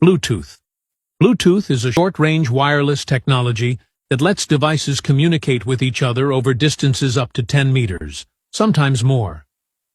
Bluetooth. Bluetooth is a short-range wireless technology that lets devices communicate with each other over distances up to 10 meters, sometimes more.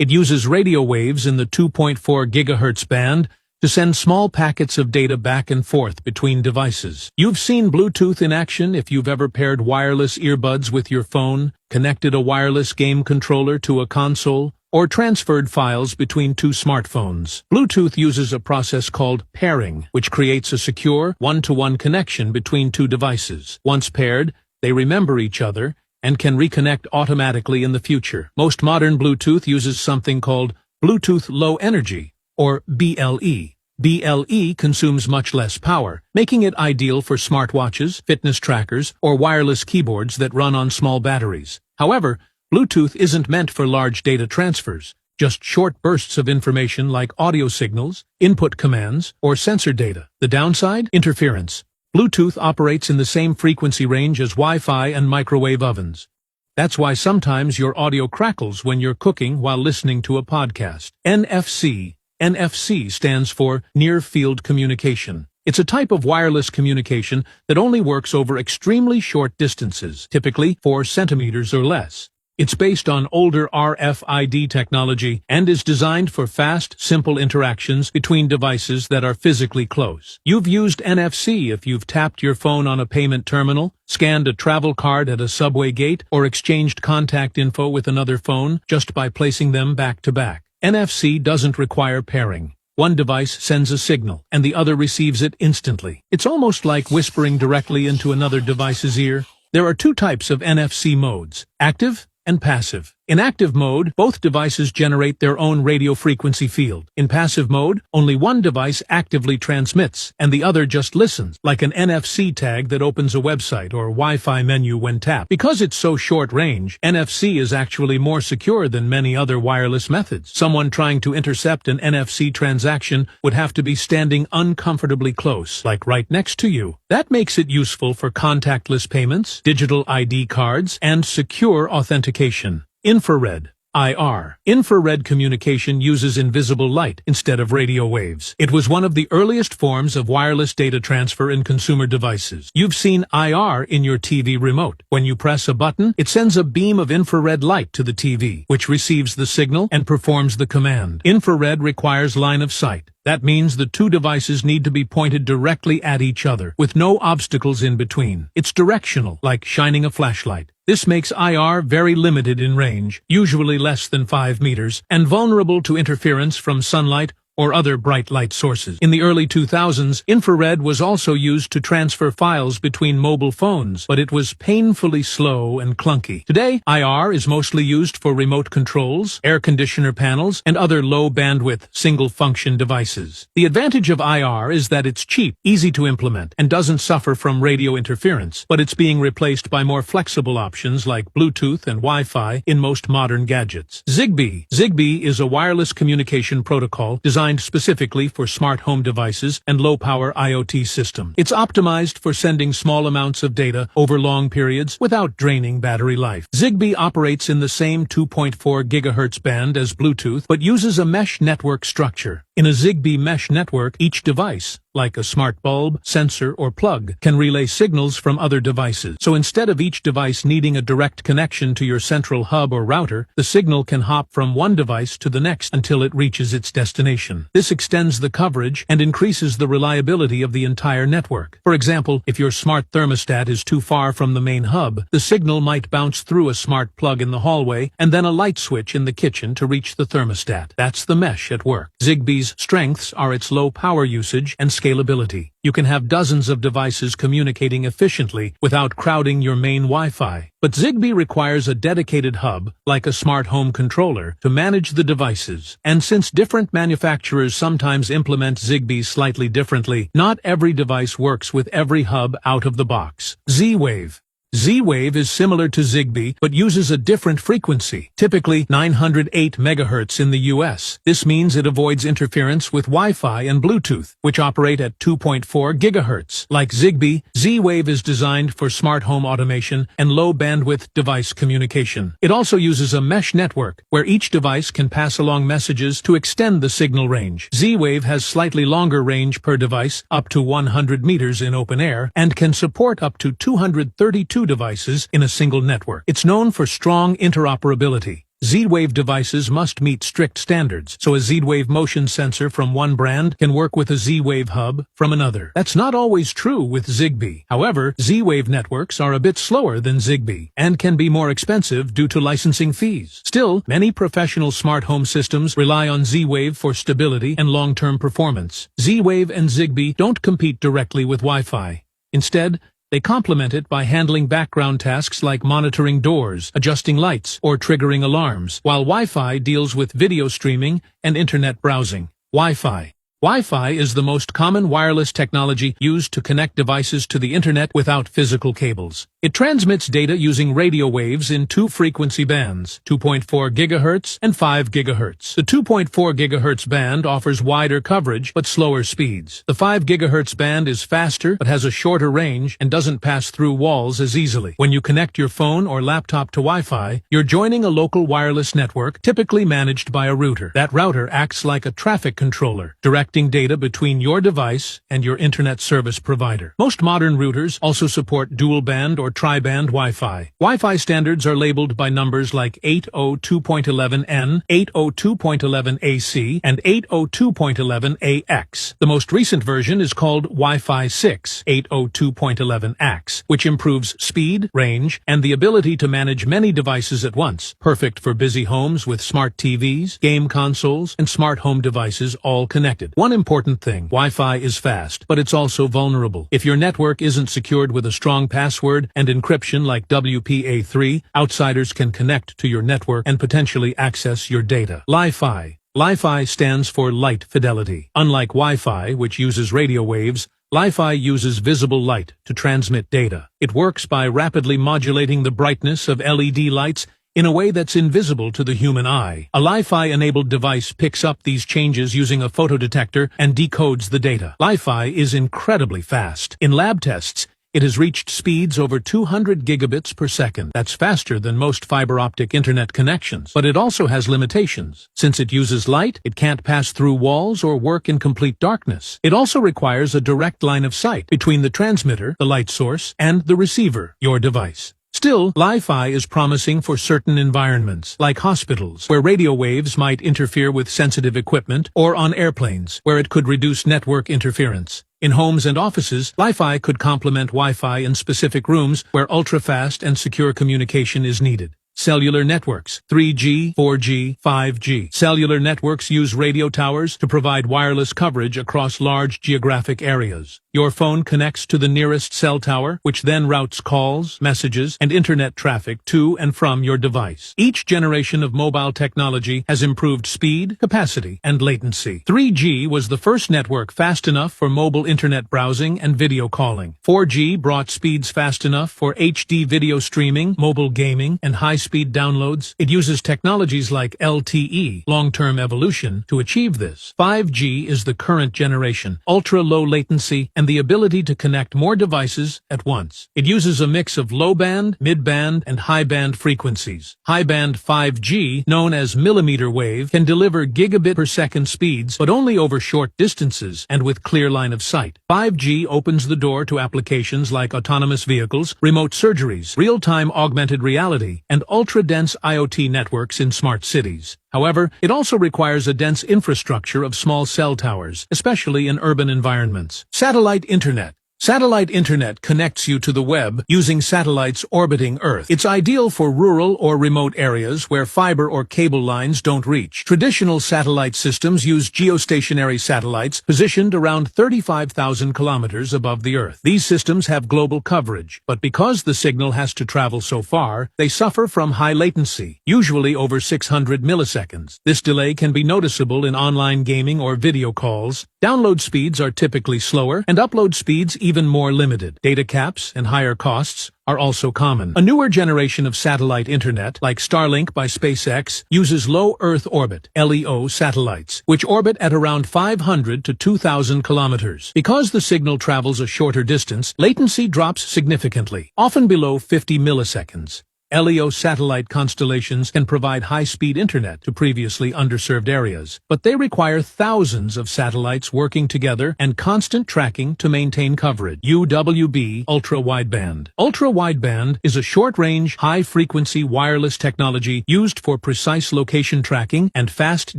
It uses radio waves in the 2.4 GHz band to send small packets of data back and forth between devices. You've seen Bluetooth in action if you've ever paired wireless earbuds with your phone, connected a wireless game controller to a console, or transferred files between two smartphones. Bluetooth uses a process called pairing, which creates a secure, one-to-one connection between two devices. Once paired, they remember each other and can reconnect automatically in the future. Most modern Bluetooth uses something called Bluetooth Low Energy, or BLE. BLE consumes much less power, making it ideal for smartwatches, fitness trackers, or wireless keyboards that run on small batteries. However, Bluetooth isn't meant for large data transfers, just short bursts of information like audio signals, input commands, or sensor data. The downside? Interference. Bluetooth operates in the same frequency range as Wi-Fi and microwave ovens. That's why sometimes your audio crackles when you're cooking while listening to a podcast. NFC. NFC stands for Near Field Communication. It's a type of wireless communication that only works over extremely short distances, typically 4 centimeters or less. It's based on older RFID technology and is designed for fast, simple interactions between devices that are physically close. You've used NFC if you've tapped your phone on a payment terminal, scanned a travel card at a subway gate, or exchanged contact info with another phone just by placing them back to back. NFC doesn't require pairing. One device sends a signal, and the other receives it instantly. It's almost like whispering directly into another device's ear. There are two types of NFC modes, active and passive. In active mode, both devices generate their own radio frequency field. In passive mode, only one device actively transmits, and the other just listens, like an NFC tag that opens a website or Wi-Fi menu when tapped. Because it's so short range, NFC is actually more secure than many other wireless methods. Someone trying to intercept an NFC transaction would have to be standing uncomfortably close, like right next to you. That makes it useful for contactless payments, digital ID cards, and secure authentication. Infrared, IR. Infrared communication uses invisible light instead of radio waves. It was one of the earliest forms of wireless data transfer in consumer devices. You've seen IR in your TV remote. When you press a button, it sends a beam of infrared light to the TV, which receives the signal and performs the command. Infrared requires line of sight. That means the two devices need to be pointed directly at each other, with no obstacles in between. It's directional, like shining a flashlight. This makes IR very limited in range, usually less than 5 meters, and vulnerable to interference from sunlight or other bright light sources. In the early 2000s, infrared was also used to transfer files between mobile phones, but it was painfully slow and clunky. Today, IR is mostly used for remote controls, air conditioner panels, and other low-bandwidth, single-function devices. The advantage of IR is that it's cheap, easy to implement, and doesn't suffer from radio interference, but it's being replaced by more flexible options like Bluetooth and Wi-Fi in most modern gadgets. Zigbee. Zigbee is a wireless communication protocol designed specifically for smart home devices and low-power IoT systems. It's optimized for sending small amounts of data over long periods without draining battery life. Zigbee operates in the same 2.4 GHz band as Bluetooth, but uses a mesh network structure. In a Zigbee mesh network, each device, like a smart bulb, sensor, or plug, can relay signals from other devices. So instead of each device needing a direct connection to your central hub or router, the signal can hop from one device to the next until it reaches its destination. This extends the coverage and increases the reliability of the entire network. For example, if your smart thermostat is too far from the main hub, the signal might bounce through a smart plug in the hallway and then a light switch in the kitchen to reach the thermostat. That's the mesh at work. Zigbee's strengths are its low power usage and scalability. You can have dozens of devices communicating efficiently without crowding your main Wi-Fi. But Zigbee requires a dedicated hub, like a smart home controller, to manage the devices. And since different manufacturers sometimes implement Zigbee slightly differently, not every device works with every hub out of the box. Z-Wave. Z-Wave is similar to Zigbee, but uses a different frequency, typically 908 MHz in the US. This means it avoids interference with Wi-Fi and Bluetooth, which operate at 2.4 GHz. Like Zigbee, Z-Wave is designed for smart home automation and low-bandwidth device communication. It also uses a mesh network, where each device can pass along messages to extend the signal range. Z-Wave has slightly longer range per device, up to 100 meters in open air, and can support up to 232 devices in a single network. It's known for strong interoperability. Z-Wave devices must meet strict standards, so a Z-Wave motion sensor from one brand can work with a Z-Wave hub from another. That's not always true with Zigbee. However, Z-Wave networks are a bit slower than Zigbee and can be more expensive due to licensing fees. Still, many professional smart home systems rely on Z-Wave for stability and long-term performance. Z-Wave and Zigbee don't compete directly with Wi-Fi. Instead, they complement it by handling background tasks like monitoring doors, adjusting lights, or triggering alarms, while Wi-Fi deals with video streaming and internet browsing. Wi-Fi is the most common wireless technology used to connect devices to the internet without physical cables. It transmits data using radio waves in two frequency bands, 2.4 GHz and 5 GHz. The 2.4 GHz band offers wider coverage but slower speeds. The 5 GHz band is faster but has a shorter range and doesn't pass through walls as easily. When you connect your phone or laptop to Wi-Fi, you're joining a local wireless network, typically managed by a router. That router acts like a traffic controller, directing data between your device and your internet service provider. Most modern routers also support dual-band or tri-band Wi-Fi. Wi-Fi standards are labeled by numbers like 802.11n, 802.11ac, and 802.11ax. The most recent version is called Wi-Fi 6, 802.11ax, which improves speed, range, and the ability to manage many devices at once, perfect for busy homes with smart TVs, game consoles, and smart home devices all connected. One important thing, Wi-Fi is fast, but it's also vulnerable. If your network isn't secured with a strong password and encryption like WPA3, outsiders can connect to your network and potentially access your data. Li-Fi. Li-Fi stands for light fidelity. Unlike Wi-Fi, which uses radio waves, Li-Fi uses visible light to transmit data. It works by rapidly modulating the brightness of LED lights in a way that's invisible to the human eye. A Li-Fi-enabled device picks up these changes using a photodetector and decodes the data. Li-Fi is incredibly fast. In lab tests, it has reached speeds over 200 gigabits per second. That's faster than most fiber-optic internet connections. But it also has limitations. Since it uses light, it can't pass through walls or work in complete darkness. It also requires a direct line of sight between the transmitter, the light source, and the receiver, your device. Still, Li-Fi is promising for certain environments, like hospitals, where radio waves might interfere with sensitive equipment, or on airplanes, where it could reduce network interference. In homes and offices, Li-Fi could complement Wi-Fi in specific rooms where ultra-fast and secure communication is needed. Cellular networks, 3G, 4G, 5G. Cellular networks use radio towers to provide wireless coverage across large geographic areas. Your phone connects to the nearest cell tower, which then routes calls, messages, and internet traffic to and from your device. Each generation of mobile technology has improved speed, capacity, and latency. 3G was the first network fast enough for mobile internet browsing and video calling. 4G brought speeds fast enough for HD video streaming, mobile gaming, and high-speed downloads. It uses technologies like LTE, long-term evolution, to achieve this. 5G is the current generation, ultra-low latency, and the ability to connect more devices at once. It uses a mix of low-band, mid-band, and high-band frequencies. High-band 5G, known as millimeter wave, can deliver gigabit-per-second speeds, but only over short distances and with clear line of sight. 5G opens the door to applications like autonomous vehicles, remote surgeries, real-time augmented reality, and ultra-dense IoT networks in smart cities. However, it also requires a dense infrastructure of small cell towers, especially in urban environments. Satellite Internet. Satellite internet connects you to the web using satellites orbiting Earth. It's ideal for rural or remote areas where fiber or cable lines don't reach. Traditional satellite systems use geostationary satellites positioned around 35,000 kilometers above the Earth. These systems have global coverage, but because the signal has to travel so far, they suffer from high latency, usually over 600 milliseconds. This delay can be noticeable in online gaming or video calls. Download speeds are typically slower, and upload speeds even even more limited. Data caps and higher costs are also common. A newer generation of satellite internet, like Starlink by SpaceX, uses low Earth orbit (LEO) satellites, which orbit at around 500 to 2,000 kilometers. Because the signal travels a shorter distance, latency drops significantly, often below 50 milliseconds. LEO satellite constellations can provide high-speed internet to previously underserved areas, but they require thousands of satellites working together and constant tracking to maintain coverage. UWB Ultra-Wideband. Ultra-Wideband is a short-range, high-frequency wireless technology used for precise location tracking and fast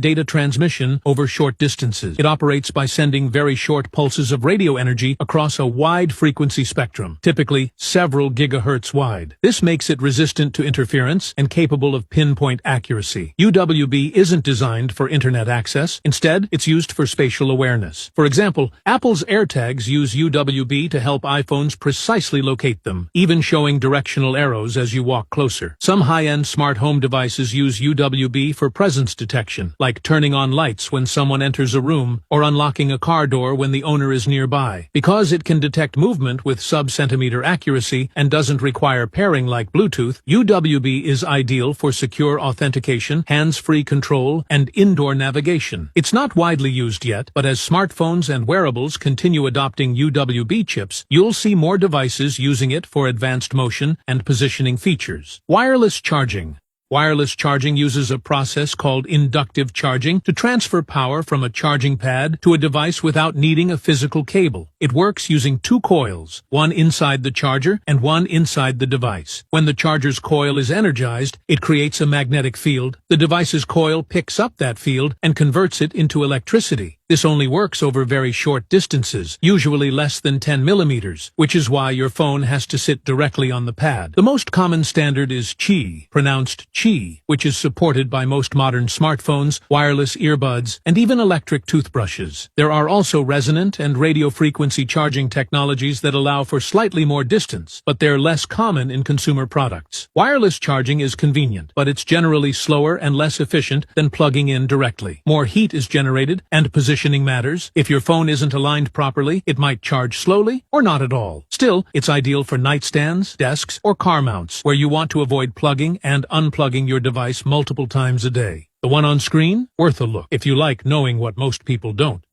data transmission over short distances. It operates by sending very short pulses of radio energy across a wide frequency spectrum, typically several gigahertz wide. This makes it resistant to interference and capable of pinpoint accuracy. UWB isn't designed for internet access. Instead, it's used for spatial awareness. For example, Apple's AirTags use UWB to help iPhones precisely locate them, even showing directional arrows as you walk closer. Some high-end smart home devices use UWB for presence detection, like turning on lights when someone enters a room or unlocking a car door when the owner is nearby. Because it can detect movement with sub-centimeter accuracy and doesn't require pairing like Bluetooth, UWB is ideal for secure authentication, hands-free control, and indoor navigation. It's not widely used yet, but as smartphones and wearables continue adopting UWB chips, you'll see more devices using it for advanced motion and positioning features. Wireless charging. Wireless charging uses a process called inductive charging to transfer power from a charging pad to a device without needing a physical cable. It works using two coils, one inside the charger and one inside the device. When the charger's coil is energized, it creates a magnetic field. The device's coil picks up that field and converts it into electricity. This only works over very short distances, usually less than 10 millimeters, which is why your phone has to sit directly on the pad. The most common standard is Qi, pronounced Qi, which is supported by most modern smartphones, wireless earbuds, and even electric toothbrushes. There are also resonant and radio frequency charging technologies that allow for slightly more distance, but they're less common in consumer products. Wireless charging is convenient, but it's generally slower and less efficient than plugging in directly. More heat is generated, and positioning matters. If your phone isn't aligned properly, it might charge slowly or not at all. Still, it's ideal for nightstands, desks, or car mounts, where you want to avoid plugging and unplugging your device multiple times a day. The one on screen? Worth a look, if you like knowing what most people don't.